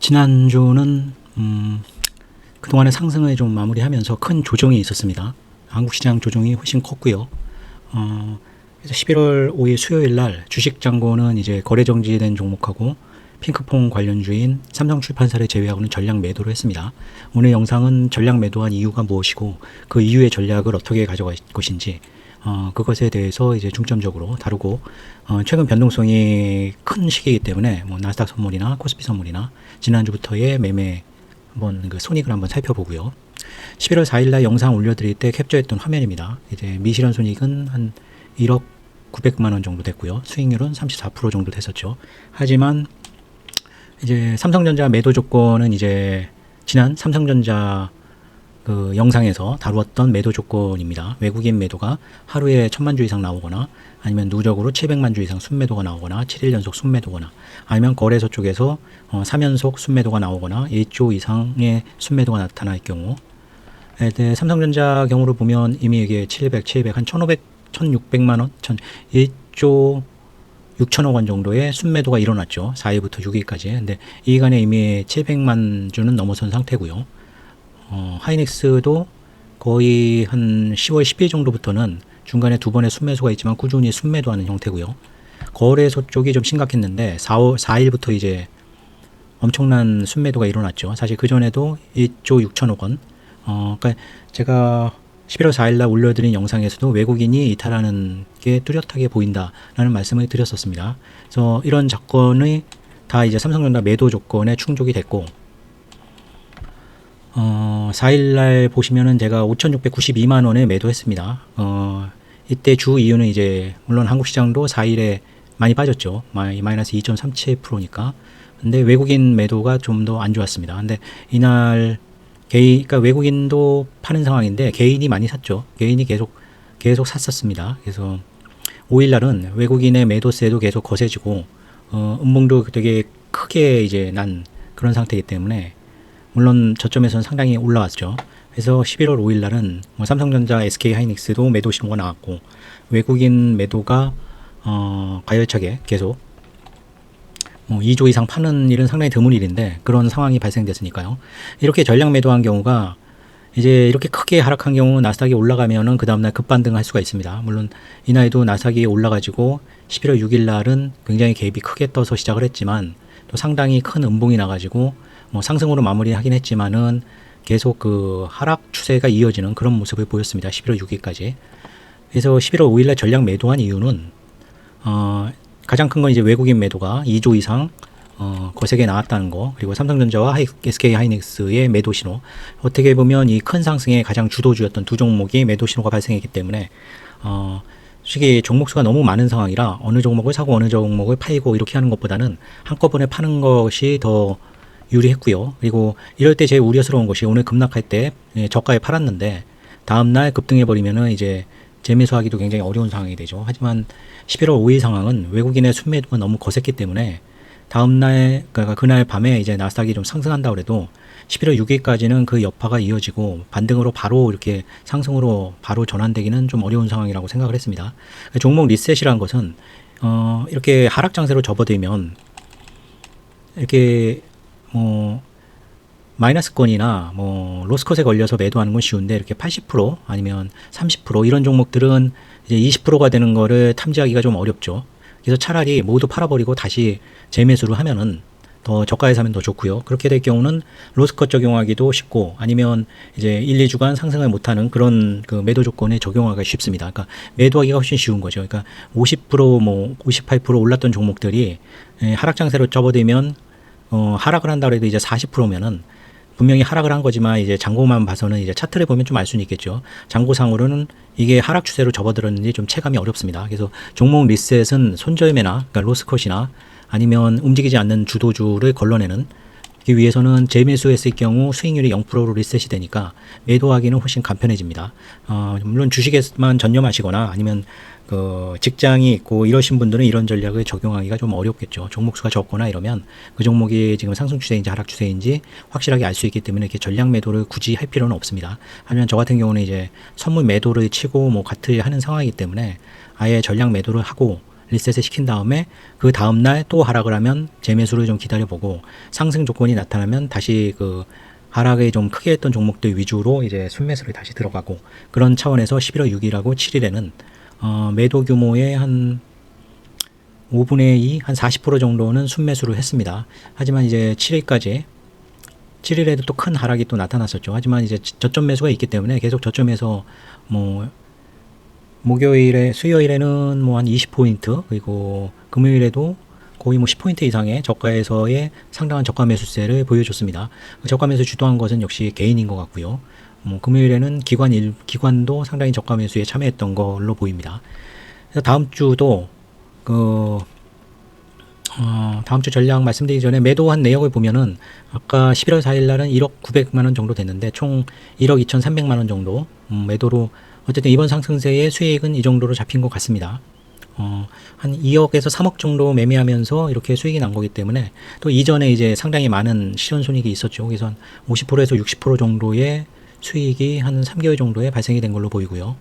지난주는 그동안의 상승을 좀 마무리하면서 큰 조정이 있었습니다. 한국 시장 조정이 훨씬 컸고요. 그래서 11월 5일 수요일 날 주식 잔고는 이제 거래 정지된 종목하고 핑크퐁 관련주인 삼성출판사를 제외하고는 전량 매도를 했습니다. 오늘 영상은 전량 매도한 이유가 무엇이고 그 이후의 전략을 어떻게 가져갈 것인지 그것에 대해서 이제 중점적으로 다루고 최근 변동성이 큰 시기이기 때문에 뭐 나스닥 선물이나 코스피 선물이나 지난주부터의 매매 한번 그 손익을 한번 살펴보고요. 11월 4일 날 영상 올려드릴 때 캡처했던 화면입니다. 이제 미실현 손익은 한 1억 900만 원 정도 됐고요. 수익률은 34% 정도 됐었죠. 하지만 이제 삼성전자 매도 조건은 이제 지난 삼성전자 그 영상에서 다루었던 매도 조건입니다. 외국인 매도가 하루에 1000만 주 이상 나오거나 아니면 누적으로 700만 주 이상 순매도가 나오거나 7일 연속 순매도거나 아니면 거래소 쪽에서 3연속 순매도가 나오거나 1조 이상의 순매도가 나타날 경우 삼성전자 경우를 보면 이미 이게 700, 한 1500, 1600만 원, 1조 6천억 원 정도의 순매도가 일어났죠. 4일부터 6일까지. 근데 이 기간에 이미 700만 주는 넘어선 상태고요. 하이닉스도 거의 한 10월 10일 정도부터는 중간에 두 번의 순매수가 있지만 꾸준히 순매도하는 형태고요. 거래소 쪽이 좀 심각했는데 4일부터 이제 엄청난 순매도가 일어났죠. 사실 그 전에도 1조 6천억 원. 그러니까 제가 11월 4일 날 올려드린 영상에서도 외국인이 이탈하는 게 뚜렷하게 보인다라는 말씀을 드렸었습니다. 그래서 이런 조건이 다 이제 삼성전자 매도 조건에 충족이 됐고 4일날 보시면은 제가 5,692만 원에 매도했습니다. 이때 주 이유는 이제 물론 한국 시장도 4일에 많이 빠졌죠. 마이너스 2.37%니까. 근데 외국인 매도가 좀 더 안 좋았습니다. 근데 이날 그러니까 외국인도 파는 상황인데 개인이 많이 샀죠. 개인이 계속 샀었습니다. 그래서 5일날은 외국인의 매도세도 계속 거세지고 음봉도 되게 크게 이제 난 그런 상태이기 때문에 물론 저점에서는 상당히 올라왔죠. 그래서 11월 5일 날은 뭐 삼성전자, SK 하이닉스도 매도 신호가 나왔고 외국인 매도가 가열차게 계속 2조 이상 파는 일은 상당히 드문 일인데 그런 상황이 발생됐으니까요. 이렇게 전량 매도한 경우가 이제 이렇게 크게 하락한 경우 나스닥이 올라가면은 그 다음날 급반등할 수가 있습니다. 물론 이날도 나스닥이 올라가지고 11월 6일 날은 굉장히 갭이 크게 떠서 시작을 했지만 또 상당히 큰 음봉이 나가지고 뭐 상승으로 마무리하긴 했지만은 계속 그 하락 추세가 이어지는 그런 모습을 보였습니다. 11월 6일까지. 그래서 11월 5일 날 전량 매도한 이유는 가장 큰 건 이제 외국인 매도가 2조 이상 거세게 나왔다는 거, 그리고 삼성전자와 SK 하이닉스의 매도 신호. 어떻게 보면 이 큰 상승의 가장 주도주였던 두 종목이 매도 신호가 발생했기 때문에 솔직히 종목수가 너무 많은 상황이라 어느 종목을 사고 어느 종목을 팔고 이렇게 하는 것보다는 한꺼번에 파는 것이 더 유리했고요. 그리고 이럴 때 제일 우려스러운 것이 오늘 급락할 때 저가에 팔았는데 다음날 급등해버리면은 이제 재매수하기도 굉장히 어려운 상황이 되죠. 하지만 11월 5일 상황은 외국인의 순매도가 너무 거셌기 때문에 다음날, 그러니까 그날 밤에 이제 나스닥이 좀 상승한다 그래도 11월 6일까지는 그 여파가 이어지고 반등으로 바로 이렇게 상승으로 바로 전환되기는 좀 어려운 상황이라고 생각을 했습니다. 종목 리셋이라는 것은 이렇게 하락 장세로 접어들면 이렇게 마이너스권이나 뭐 로스컷에 걸려서 매도하는 건 쉬운데 이렇게 80% 아니면 30% 이런 종목들은 이제 20%가 되는 거를 탐지하기가 좀 어렵죠. 그래서 차라리 모두 팔아버리고 다시 재매수를 하면은 더 저가에 사면 더 좋고요. 그렇게 될 경우는 로스컷 적용하기도 쉽고 아니면 이제 1, 2주간 상승을 못하는 그런 그 매도 조건에 적용하기가 쉽습니다. 그러니까 매도하기가 훨씬 쉬운 거죠. 그러니까 50% 뭐 58% 올랐던 종목들이 하락 장세로 접어들면 하락을 한다 그래도 이제 40%면은 분명히 하락을 한 거지만 이제 잔고만 봐서는 이제 차트를 보면 좀 알 수는 있겠죠. 잔고상으로는 이게 하락 추세로 접어들었는지 좀 체감이 어렵습니다. 그래서 종목 리셋은 손절매나 그러니까 로스컷이나 아니면 움직이지 않는 주도주를 걸러내는 기 위해서는 재매수했을 경우 수익률이 0%로 리셋이 되니까 매도하기는 훨씬 간편해집니다. 물론 주식에만 전념하시거나 아니면 그 직장이 있고 이러신 분들은 이런 전략을 적용하기가 좀 어렵겠죠. 종목수가 적거나 이러면 그 종목이 지금 상승 추세인지 하락 추세인지 확실하게 알 수 있기 때문에 이렇게 전략 매도를 굳이 할 필요는 없습니다. 하지만 저 같은 경우는 이제 선물 매도를 치고 뭐 같이 하는 상황이기 때문에 아예 전략 매도를 하고 리셋을 시킨 다음에 그 다음날 또 하락을 하면 재매수를 좀 기다려보고 상승 조건이 나타나면 다시 그 하락이 좀 크게 했던 종목들 위주로 이제 순매수를 다시 들어가고 그런 차원에서 11월 6일하고 7일에는 매도 규모의 한 5분의 2, 한 40% 정도는 순매수를 했습니다. 하지만 이제 7일에도 또 큰 하락이 또 나타났었죠. 하지만 이제 저점 매수가 있기 때문에 계속 저점에서 뭐 목요일에 수요일에는 뭐 한 20포인트 그리고 금요일에도 거의 뭐 10포인트 이상의 저가에서의 상당한 저가 매수세를 보여줬습니다. 저가 매수 주도한 것은 역시 개인인 것 같고요. 뭐 금요일에는 기관도 상당히 저가 매수에 참여했던 걸로 보입니다. 그래서 다음 주도 다음 주 전략 말씀드리기 전에 매도한 내역을 보면은 아까 11월 4일 날은 1억 900만 원 정도 됐는데 총 1억 2,300만 원 정도 매도로 어쨌든 이번 상승세의 수익은 이 정도로 잡힌 것 같습니다. 한 2억에서 3억 정도 매매하면서 이렇게 수익이 난 거기 때문에 또 이전에 이제 상당히 많은 실현손익이 있었죠. 그래서 한 50%에서 60% 정도의 수익이 한 3개월 정도에 발생이 된 걸로 보이고요.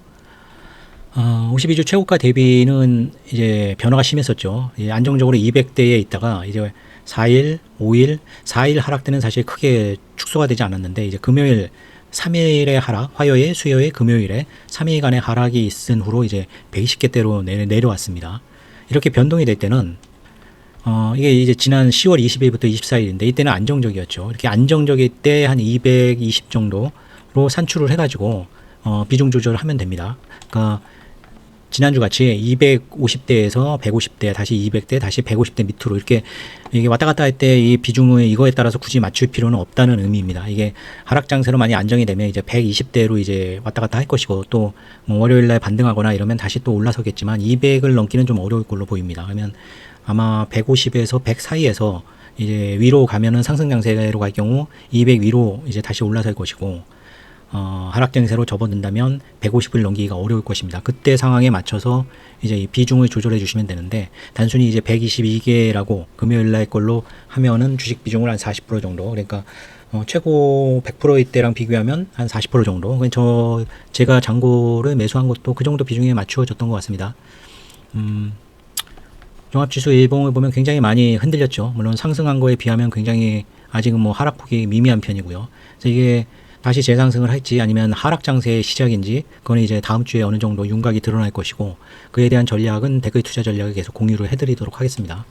52주 최고가 대비는 이제 변화가 심했었죠. 안정적으로 200대에 있다가 이제 4일, 5일, 4일 하락 때는 사실 크게 축소가 되지 않았는데 이제 금요일 3일의 하락, 화요일, 수요일, 금요일에 3일간의 하락이 있은 후로 이제 120개대로 내려왔습니다. 이렇게 변동이 될 때는 이게 이제 지난 10월 20일부터 24일인데 이때는 안정적이었죠. 이렇게 안정적일 때 한 220 정도로 산출을 해가지고 비중 조절을 하면 됩니다. 그러니까 지난주 같이 250대에서 150대, 다시 200대, 다시 150대 밑으로 이렇게 이게 왔다 갔다 할 때 이 비중을 이거에 따라서 굳이 맞출 필요는 없다는 의미입니다. 이게 하락 장세로 많이 안정이 되면 이제 120대로 이제 왔다 갔다 할 것이고 또 뭐 월요일 날 반등하거나 이러면 다시 또 올라서겠지만 200을 넘기는 좀 어려울 걸로 보입니다. 그러면 아마 150에서 100 사이에서 이제 위로 가면은 상승 장세로 갈 경우 200 위로 이제 다시 올라설 것이고 하락 장세로 접어든다면 150을 넘기기가 어려울 것입니다. 그때 상황에 맞춰서 이제 이 비중을 조절해 주시면 되는데 단순히 이제 122개라고 금요일 날 걸로 하면은 주식 비중을 한 40% 정도 그러니까 최고 100%일 때랑 비교하면 한 40% 정도. 제가 잔고를 매수한 것도 그 정도 비중에 맞추어졌던 것 같습니다. 종합지수 일봉을 보면 굉장히 많이 흔들렸죠. 물론 상승한 거에 비하면 굉장히 아직은 뭐 하락폭이 미미한 편이고요. 그래서 이게 다시 재상승을 할지 아니면 하락 장세의 시작인지 그건 이제 다음 주에 어느 정도 윤곽이 드러날 것이고 그에 대한 전략은 댓글 투자 전략을 계속 공유를 해드리도록 하겠습니다.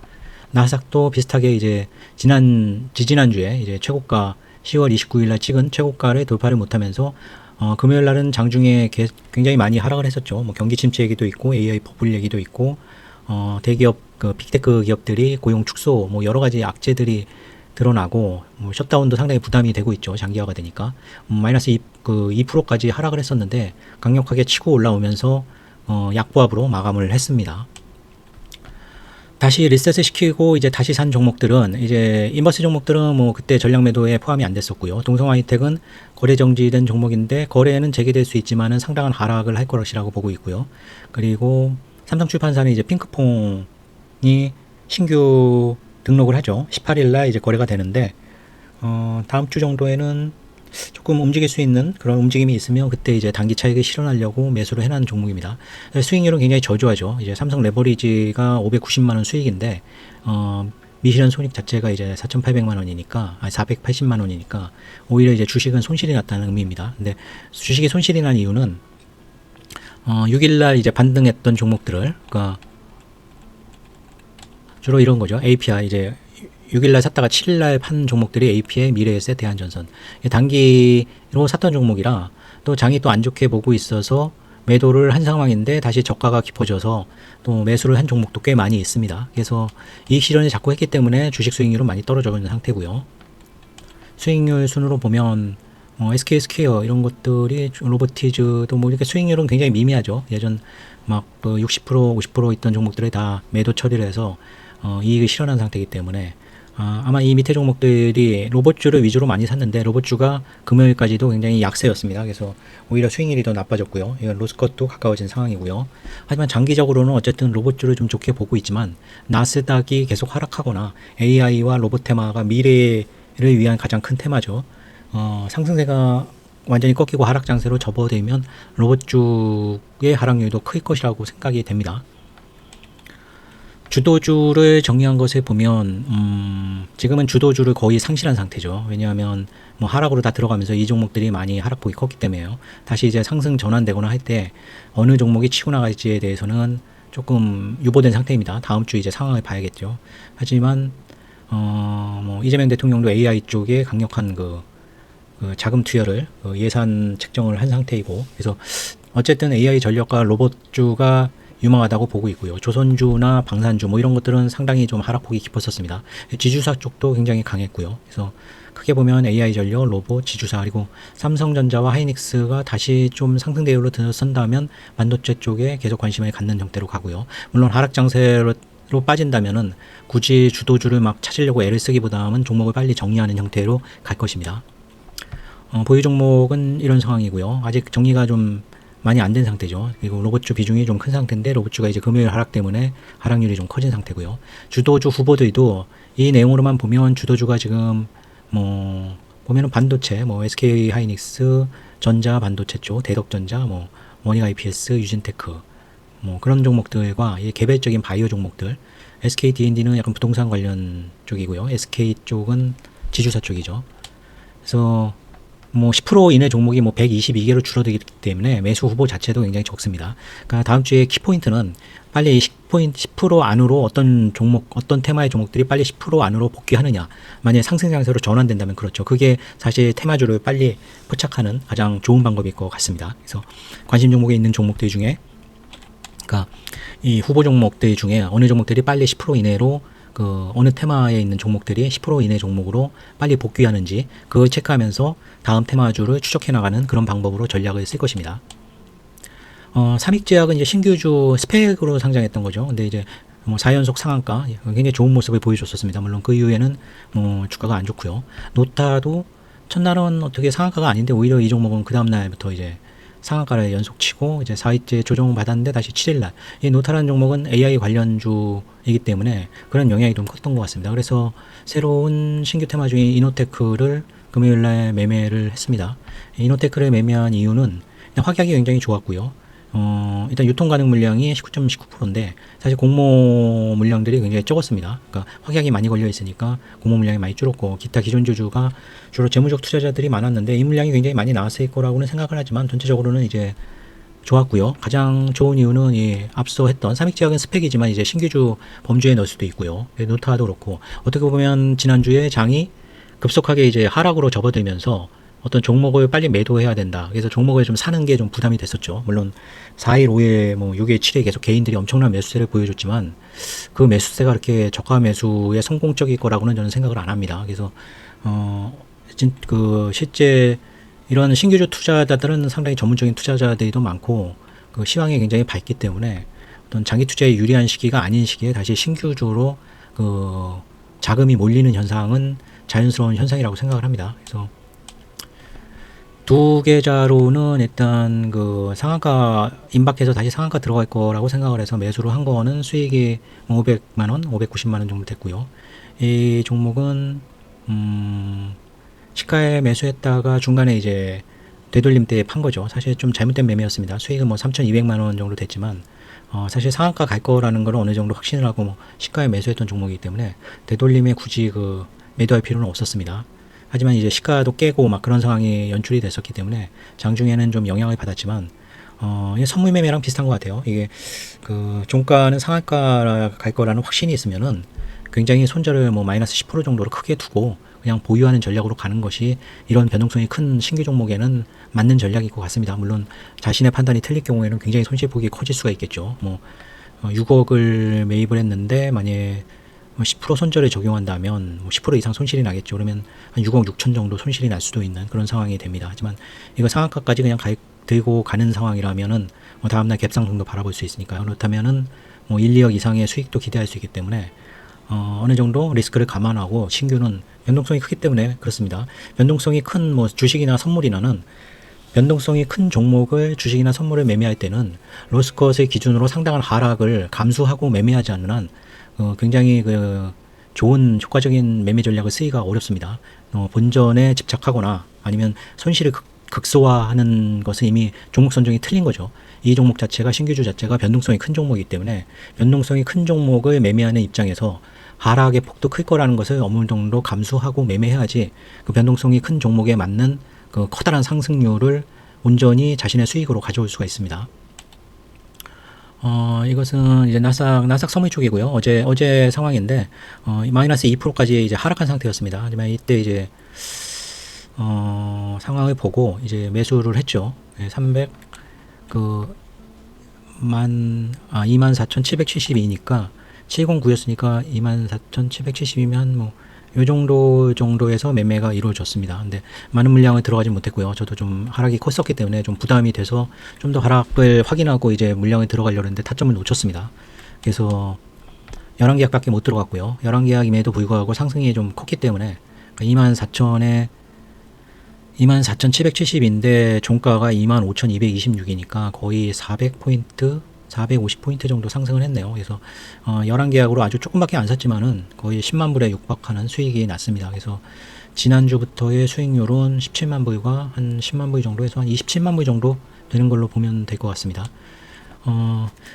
나스닥도 비슷하게 이제 지지난주에 이제 최고가 10월 29일 날 찍은 최고가를 돌파를 못하면서 금요일 날은 장중에 굉장히 많이 하락을 했었죠. 뭐 경기 침체 얘기도 있고 AI 버블 얘기도 있고 대기업 빅테크 기업들이 고용 축소 뭐 여러 가지 악재들이 드러나고 뭐 셧다운도 상당히 부담이 되고 있죠. 장기화가 되니까 마이너스 2%까지 하락을 했었는데 강력하게 치고 올라오면서 약보합으로 마감을 했습니다. 다시 리셋을 시키고 이제 다시 산 종목들은 이제 인버스 종목들은 뭐 그때 전략 매도에 포함이 안 됐었고요. 동성하이텍은 거래 정지된 종목인데 거래는 재개될 수 있지만은 상당한 하락을 할 것이라고 보고 있고요. 그리고 삼성출판사는 이제 핑크퐁이 신규 등록을 하죠. 18일 날 이제 거래가 되는데 다음 주 정도에는 조금 움직일 수 있는 그런 움직임이 있으면 그때 이제 단기 차익을 실현하려고 매수를 해놓은 종목입니다. 수익률은 굉장히 저조하죠. 이제 삼성 레버리지가 590만 원 수익인데 미실현 손익 자체가 이제 4,800만 원이니까 480만 원이니까 오히려 이제 주식은 손실이 났다는 의미입니다. 근데 주식이 손실이 난 이유는 6일 날 이제 반등했던 종목들을 그러니까 주로 이런 거죠. API 이제 6일날 샀다가 7일날 판 종목들이 API, 미래에셋, 대한전선 단기로 샀던 종목이라 또 장이 또 안 좋게 보고 있어서 매도를 한 상황인데 다시 저가가 깊어져서 또 매수를 한 종목도 꽤 많이 있습니다. 그래서 이익 실현을 자꾸 했기 때문에 주식 수익률은 많이 떨어져 있는 상태고요. 수익률 순으로 보면 SK 스퀘어 이런 것들이 로보티즈도 뭐 이렇게 수익률은 굉장히 미미하죠. 예전 막 60% 50% 있던 종목들이 다 매도 처리를 해서 이익을 실현한 상태이기 때문에 아마 이 밑에 종목들이 로봇주를 위주로 많이 샀는데 로봇주가 금요일까지도 굉장히 약세였습니다. 그래서 오히려 수익률이 더 나빠졌고요. 이건 로스컷도 가까워진 상황이고요. 하지만 장기적으로는 어쨌든 로봇주를 좀 좋게 보고 있지만 나스닥이 계속 하락하거나 AI와 로봇 테마가 미래를 위한 가장 큰 테마죠. 상승세가 완전히 꺾이고 하락 장세로 접어들면 로봇주의 하락률도 클 것이라고 생각이 됩니다. 주도주를 정리한 것을 보면 지금은 주도주를 거의 상실한 상태죠. 왜냐하면 뭐 하락으로 다 들어가면서 이 종목들이 많이 하락폭이 컸기 때문에요. 다시 이제 상승 전환되거나 할 때 어느 종목이 치고 나갈지에 대해서는 조금 유보된 상태입니다. 다음 주 이제 상황을 봐야겠죠. 하지만 뭐 이재명 대통령도 AI 쪽에 강력한 그 자금 투여를 예산 책정을 한 상태이고, 그래서 어쨌든 AI 전력과 로봇주가 유망하다고 보고 있고요. 조선주나 방산주 뭐 이런 것들은 상당히 좀 하락폭이 깊었었습니다. 지주사 쪽도 굉장히 강했고요. 그래서 크게 보면 AI 전력, 로봇, 지주사, 그리고 삼성전자와 하이닉스가 다시 좀 상승 대우로 들어선다면 반도체 쪽에 계속 관심을 갖는 형태로 가고요. 물론 하락 장세로 빠진다면은 굳이 주도주를 막 찾으려고 애를 쓰기보다는 종목을 빨리 정리하는 형태로 갈 것입니다. 보유 종목은 이런 상황이고요. 아직 정리가 좀 많이 안 된 상태죠. 그리고 로봇주 비중이 좀 큰 상태인데 로봇주가 이제 금요일 하락 때문에 하락률이 좀 커진 상태고요. 주도주 후보들도 이 내용으로만 보면 주도주가 지금 뭐 보면은 반도체, 뭐 SK 하이닉스, 전자 반도체 쪽, 대덕전자, 뭐 원익 IPS, 유진테크, 뭐 그런 종목들과 이 개별적인 바이오 종목들, SK D&D는 약간 부동산 관련 쪽이고요. SK 쪽은 지주사 쪽이죠. 그래서 뭐 10% 이내 종목이 뭐 122개로 줄어들기 때문에 매수 후보 자체도 굉장히 적습니다. 그러니까 다음 주에 키포인트는 빨리 10% 안으로 어떤 종목, 어떤 테마의 종목들이 빨리 10% 안으로 복귀하느냐. 만약에 상승 장세로 전환된다면 그렇죠. 그게 사실 테마주를 빨리 포착하는 가장 좋은 방법일 것 같습니다. 그래서 관심 종목에 있는 종목들 중에, 그러니까 이 후보 종목들 중에 어느 종목들이 빨리 10% 이내로 어느 테마에 있는 종목들이 10% 이내 종목으로 빨리 복귀하는지 그걸 체크하면서 다음 테마주를 추적해 나가는 그런 방법으로 전략을 쓸 것입니다. 삼익제약은 이제 신규주 스펙으로 상장했던 거죠. 근데 이제 뭐 4연속 상한가 굉장히 좋은 모습을 보여줬었습니다. 물론 그 이후에는 뭐 주가가 안 좋고요. 노타도 첫날은 어떻게 상한가가 아닌데 오히려 이 종목은 그 다음날부터 이제 상한가를 연속 치고 이제 4일째 조정을 받았는데 다시 7일날 이 노타라는 종목은 AI 관련주이기 때문에 그런 영향이 좀 컸던 것 같습니다. 그래서 새로운 신규 테마주인 이노테크를 금요일날 매매를 했습니다. 이노테크를 매매한 이유는 확약이 굉장히 좋았고요. 일단 유통 가능 물량이 19.19%인데 사실 공모 물량들이 굉장히 적었습니다. 그러니까 확약이 많이 걸려 있으니까 공모 물량이 많이 줄었고, 기타 기존 주주가 주로 재무적 투자자들이 많았는데 이 물량이 굉장히 많이 나왔을 거라고는 생각을 하지만 전체적으로는 이제 좋았고요. 가장 좋은 이유는 이 앞서 했던 삼익제약은 스펙이지만 이제 신규주 범주에 넣을 수도 있고요. 노타도 그렇고, 어떻게 보면 지난주에 장이 급속하게 이제 하락으로 접어들면서 어떤 종목을 빨리 매도해야 된다. 그래서 종목을 좀 사는 게 좀 부담이 됐었죠. 물론 4일, 5일, 뭐 6일, 7일 계속 개인들이 엄청난 매수세를 보여줬지만 그 매수세가 그렇게 저가 매수에 성공적일 거라고는 저는 생각을 안 합니다. 그래서 실제 이런 신규주 투자자들은 상당히 전문적인 투자자들도 많고 그 시황이 굉장히 밝기 때문에 어떤 장기 투자에 유리한 시기가 아닌 시기에 다시 신규주로 그 자금이 몰리는 현상은 자연스러운 현상이라고 생각을 합니다. 그래서 두 계좌로는 일단 그 상한가 임박해서 다시 상한가 들어갈 거라고 생각을 해서 매수를 한 거는 수익이 500만원, 590만원 정도 됐고요. 이 종목은 시가에 매수했다가 중간에 이제 되돌림 때 판 거죠. 사실 좀 잘못된 매매였습니다. 수익은 뭐 3,200만원 정도 됐지만 사실 상한가 갈 거라는 걸 어느 정도 확신을 하고 뭐 시가에 매수했던 종목이기 때문에 되돌림에 굳이 그 매도할 필요는 없었습니다. 하지만 이제 시가도 깨고 막 그런 상황이 연출이 됐었기 때문에 장중에는 좀 영향을 받았지만 선물 매매랑 비슷한 것 같아요. 이게 그 종가는 상한가 갈 거라는 확신이 있으면은 굉장히 손절을 뭐 마이너스 10% 정도로 크게 두고 그냥 보유하는 전략으로 가는 것이 이런 변동성이 큰 신규 종목에는 맞는 전략일 것 같습니다. 물론 자신의 판단이 틀릴 경우에는 굉장히 손실폭이 커질 수가 있겠죠. 뭐 6억을 매입을 했는데 만약에 10% 손절에 적용한다면 10% 이상 손실이 나겠죠. 그러면 한 6억 6천 정도 손실이 날 수도 있는 그런 상황이 됩니다. 하지만 이거 상한가까지 그냥 들고 가는 상황이라면은 다음날 갭상승도 바라볼 수 있으니까요. 그렇다면은 1, 2억 이상의 수익도 기대할 수 있기 때문에 어느 정도 리스크를 감안하고, 신규는 변동성이 크기 때문에 그렇습니다. 변동성이 큰 뭐 주식이나 선물이나는 변동성이 큰 종목을 주식이나 선물을 매매할 때는 로스컷의 기준으로 상당한 하락을 감수하고 매매하지 않는 한 굉장히 좋은 효과적인 매매 전략을 쓰기가 어렵습니다. 본전에 집착하거나 아니면 손실을 극소화하는 것은 이미 종목 선정이 틀린 거죠. 이 종목 자체가 신규주 자체가 변동성이 큰 종목이기 때문에 변동성이 큰 종목을 매매하는 입장에서 하락의 폭도 클 거라는 것을 어느 정도 감수하고 매매해야지 그 변동성이 큰 종목에 맞는 그 커다란 상승률을 온전히 자신의 수익으로 가져올 수가 있습니다. 이것은 이제 나스닥 선물 쪽이고요. 어제 상황인데, 마이너스 2%까지 이제 하락한 상태였습니다. 하지만 이때 이제, 상황을 보고 이제 매수를 했죠. 24,772니까 709였으니까 24,772면 뭐, 요 정도에서 매매가 이루어졌습니다. 근데 많은 물량을 들어가지 못했고요. 저도 좀 하락이 컸었기 때문에 좀 부담이 돼서 좀 더 하락을 확인하고 이제 물량을 들어가려고 했는데 타점을 놓쳤습니다. 그래서 11계약밖에 못 들어갔고요. 11계약임에도 불구하고 상승이 좀 컸기 때문에 24,770인데 종가가 25,226이니까 거의 400포인트 450포인트 정도 상승을 했네요. 그래서 11계약으로 아주 조금밖에 안 샀지만은 거의 10만 불에 육박하는 수익이 났습니다. 그래서 지난주부터의 수익률은 17만 불과 한 10만 불 정도 해서 한 27만 불 정도 되는 걸로 보면 될 것 같습니다.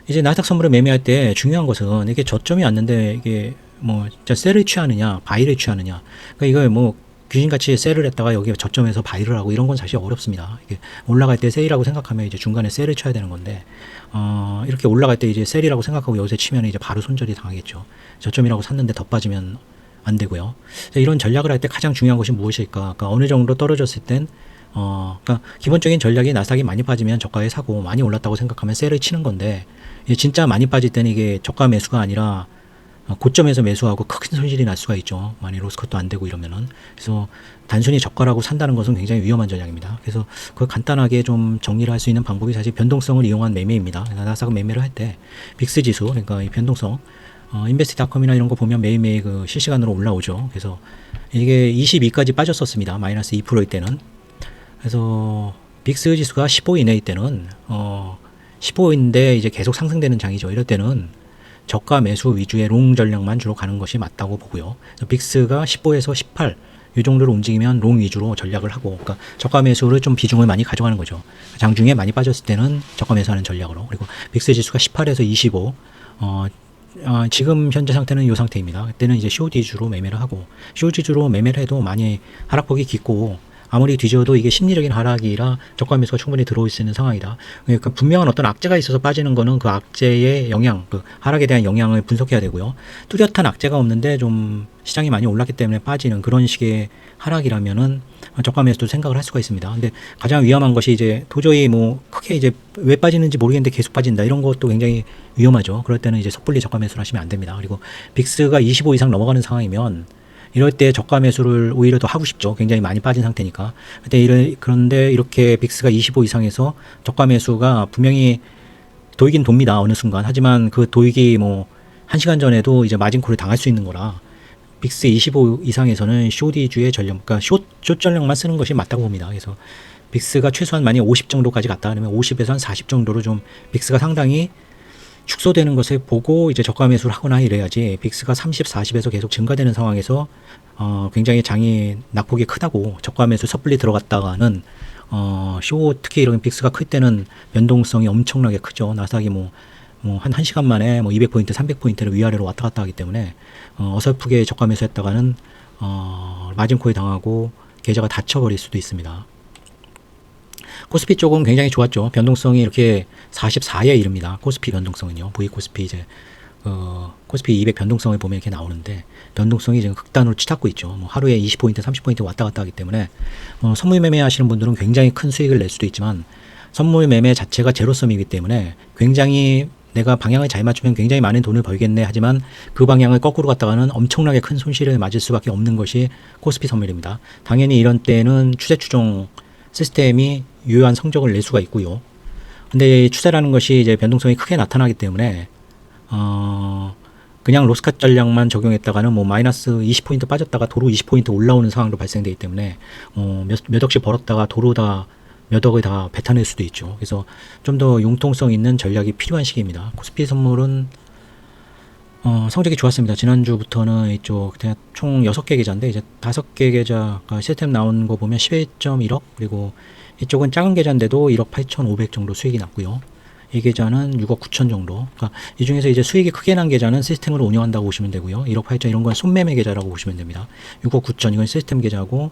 이제 나스닥 선물을 매매할 때 중요한 것은 이게 저점이 왔는데 이게 뭐 진짜 셀을 취하느냐 바이를 취하느냐, 그러니까 이걸 뭐 귀신같이 셀을 했다가 여기 저점에서 바이를 하고 이런 건 사실 어렵습니다. 이게 올라갈 때 셀이라고 생각하면 이제 중간에 셀을 쳐야 되는 건데, 이렇게 올라갈 때 이제 셀이라고 생각하고 여기서 치면 이제 바로 손절이 당하겠죠. 저점이라고 샀는데 더 빠지면 안 되고요. 이런 전략을 할 때 가장 중요한 것이 무엇일까? 그러니까 어느 정도 떨어졌을 땐, 그러니까 기본적인 전략이 나스닥이 많이 빠지면 저가에 사고 많이 올랐다고 생각하면 셀을 치는 건데, 진짜 많이 빠질 때는 이게 저가 매수가 아니라 고점에서 매수하고 큰 손실이 날 수가 있죠. 많이 로스컷도 안 되고 이러면은. 그래서 단순히 저가라고 산다는 것은 굉장히 위험한 전략입니다. 그래서 그걸 간단하게 좀 정리를 할 수 있는 방법이 사실 변동성을 이용한 매매입니다. 나스닥 매매를 할 때 빅스 지수, 그러니까 이 변동성, 인베스트닷컴이나 이런 거 보면 매일매일 그 실시간으로 올라오죠. 그래서 이게 22까지 빠졌었습니다. 마이너스 2%일 때는. 그래서 빅스 지수가 15 이내일 때는 15인데 이제 계속 상승되는 장이죠. 이럴 때는 저가 매수 위주의 롱 전략만 주로 가는 것이 맞다고 보고요. 빅스가 15에서 18 이 정도로 움직이면 롱 위주로 전략을 하고, 그러니까 저가 매수를 좀 비중을 많이 가져가는 거죠. 장중에 많이 빠졌을 때는 저가 매수하는 전략으로. 그리고 빅스 지수가 18에서 25 지금 현재 상태는 이 상태입니다. 그때는 이제 쇼 위주로 매매를 하고, 쇼 위주로 매매를 해도 많이 하락폭이 깊고 아무리 뒤져도 이게 심리적인 하락이라 저가 매수가 충분히 들어올 수 있는 상황이다. 그러니까 분명한 어떤 악재가 있어서 빠지는 거는 그 악재의 영향, 그 하락에 대한 영향을 분석해야 되고요. 뚜렷한 악재가 없는데 좀 시장이 많이 올랐기 때문에 빠지는 그런 식의 하락이라면은 저가 매수도 생각을 할 수가 있습니다. 근데 가장 위험한 것이 이제 도저히 뭐 크게 이제 왜 빠지는지 모르겠는데 계속 빠진다, 이런 것도 굉장히 위험하죠. 그럴 때는 이제 섣불리 저가 매수를 하시면 안 됩니다. 그리고 빅스가 25 이상 넘어가는 상황이면 이럴 때 저가 매수를 오히려 더 하고 싶죠. 굉장히 많이 빠진 상태니까. 그런데 이렇게 빅스가 25 이상에서 저가 매수가 분명히 도이긴 돕니다. 어느 순간. 하지만 그 도이기 뭐 1시간 전에도 이제 마진콜을 당할 수 있는 거라 빅스 25 이상에서는 쇼디주의 전략, 그러니까 숏 전략만 쓰는 것이 맞다고 봅니다. 그래서 빅스가 최소한 만약 50 정도까지 갔다 그러면 50에서 한 40 정도로 좀 빅스가 상당히 축소되는 것을 보고 이제 저가 매수를 하거나 이래야지, 빅스가 30, 40에서 계속 증가되는 상황에서 굉장히 장이 낙폭이 크다고 저가 매수 섣불리 들어갔다가는 특히 이런 빅스가 클 때는 변동성이 엄청나게 크죠. 나스닥이 한 1시간 만에 200포인트, 300포인트를 위아래로 왔다 갔다 하기 때문에 어설프게 저가 매수했다가는 마진콜 당하고 계좌가 닫혀버릴 수도 있습니다. 코스피 쪽은 굉장히 좋았죠. 변동성이 이렇게 44에 이릅니다. 코스피 변동성은요. V 코스피 이제 코스피 200 변동성을 보면 이렇게 나오는데, 변동성이 지금 극단으로 치닫고 있죠. 하루에 20포인트, 30포인트 왔다 갔다 하기 때문에 선물 매매 하시는 분들은 굉장히 큰 수익을 낼 수도 있지만, 선물 매매 자체가 제로섬이기 때문에 굉장히 내가 방향을 잘 맞추면 굉장히 많은 돈을 벌겠네 하지만 그 방향을 거꾸로 갔다가는 엄청나게 큰 손실을 맞을 수밖에 없는 것이 코스피 선물입니다. 당연히 이런 때는 추세 추종 시스템이 유효한 성적을 낼 수가 있고요. 근데 추세라는 것이 이제 변동성이 크게 나타나기 때문에 그냥 로스컷 전략만 적용했다가는 마이너스 20포인트 빠졌다가 도로 20포인트 올라오는 상황도 발생되기 때문에 몇 억씩 벌었다가 도로 몇 억을 다 뱉어낼 수도 있죠. 그래서 좀 더 융통성 있는 전략이 필요한 시기입니다. 코스피 선물은 성적이 좋았습니다. 지난주부터는 이쪽 총 6개 계좌인데 이제 5개 계좌가 시스템 나온 거 보면 11.1억, 그리고 이쪽은 작은 계좌인데도 1억 8,500 정도 수익이 났고요. 이 계좌는 6억 9천 정도. 그러니까 이 중에서 이제 수익이 크게 난 계좌는 시스템으로 운영한다고 보시면 되고요. 1억 8천 이런 건 손매매 계좌라고 보시면 됩니다. 6억 9천 이건 시스템 계좌고,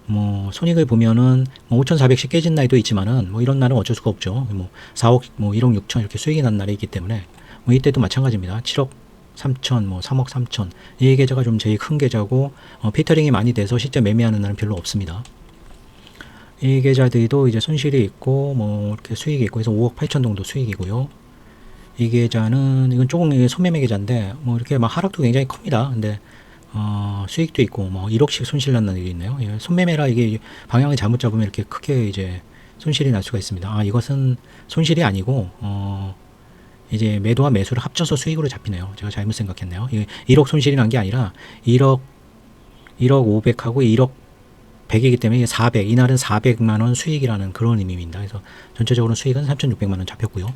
뭐 손익을 보면은 뭐 5,400씩 깨진 날도 있지만은 뭐 이런 날은 어쩔 수가 없죠. 뭐 4억 뭐 1억 6천 이렇게 수익이 난 날이 있기 때문에 뭐 이때도 마찬가지입니다. 7억 3천 뭐 3억 3천 이 계좌가 좀 제일 큰 계좌고, 피터링이 많이 돼서 실제 매매하는 날은 별로 없습니다. 이 계좌들도 이제 손실이 있고 뭐 이렇게 수익이 있고 해서 5억 8천 정도 수익이고요. 이 계좌는 이건 조금 손매매 계좌인데 뭐 이렇게 막 하락도 굉장히 큽니다. 근데 수익도 있고 뭐 1억씩 손실 났는 일이 있네요. 손매매라 이게 방향을 잘못 잡으면 이렇게 크게 이제 손실이 날 수가 있습니다. 아, 이것은 손실이 아니고 이제 매도와 매수를 합쳐서 수익으로 잡히네요. 제가 잘못 생각했네요. 1억 손실이 난 게 아니라 1억 500하고 1억 100이기 때문에 400, 이날은 400만 원 수익이라는 그런 의미입니다. 그래서 전체적으로 수익은 3,600만 원 잡혔고요.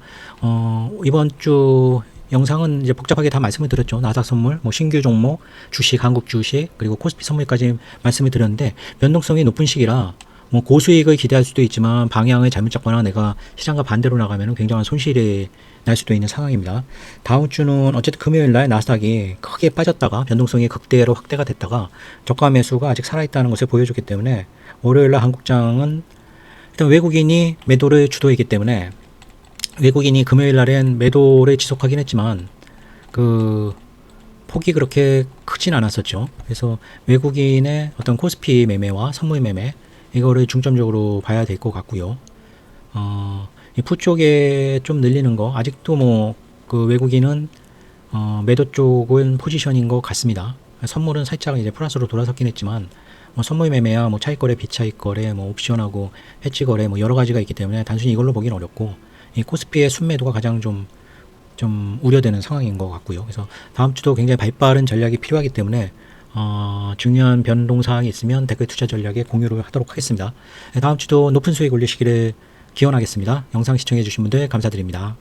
이번 주 영상은 이제 복잡하게 다 말씀을 드렸죠. 나스닥 선물, 뭐 신규 종목, 주식, 한국 주식, 그리고 코스피 선물까지 말씀을 드렸는데, 변동성이 높은 시기라 뭐 고수익을 기대할 수도 있지만 방향을 잘못 잡거나 내가 시장과 반대로 나가면 굉장한 손실이 날 수도 있는 상황입니다. 다음 주는 어쨌든 금요일 날 나스닥이 크게 빠졌다가 변동성이 극대로 확대가 됐다가 저가 매수가 아직 살아있다는 것을 보여줬기 때문에, 월요일 날 한국장은 일단 외국인이 매도를 주도했기 때문에 외국인이 금요일 날엔 매도를 지속하긴 했지만 그 폭이 그렇게 크진 않았었죠. 그래서 외국인의 어떤 코스피 매매와 선물 매매 이거를 중점적으로 봐야 될 것 같고요. 이 푸 쪽에 좀 늘리는 거 아직도 뭐 그 외국인은 매도 쪽은 포지션인 것 같습니다. 선물은 살짝 이제 플러스로 돌아섰긴 했지만 뭐 선물 매매야 뭐 차익 거래, 비차익 거래, 뭐 옵션하고 해지 거래 뭐 여러 가지가 있기 때문에 단순히 이걸로 보기는 어렵고, 이 코스피의 순매도가 가장 좀 우려되는 상황인 것 같고요. 그래서 다음 주도 굉장히 발빠른 전략이 필요하기 때문에 중요한 변동 사항이 있으면 댓글 투자 전략에 공유를 하도록 하겠습니다. 다음 주도 높은 수익 올리시기를 기원하겠습니다. 영상 시청해 주신 분들 감사드립니다.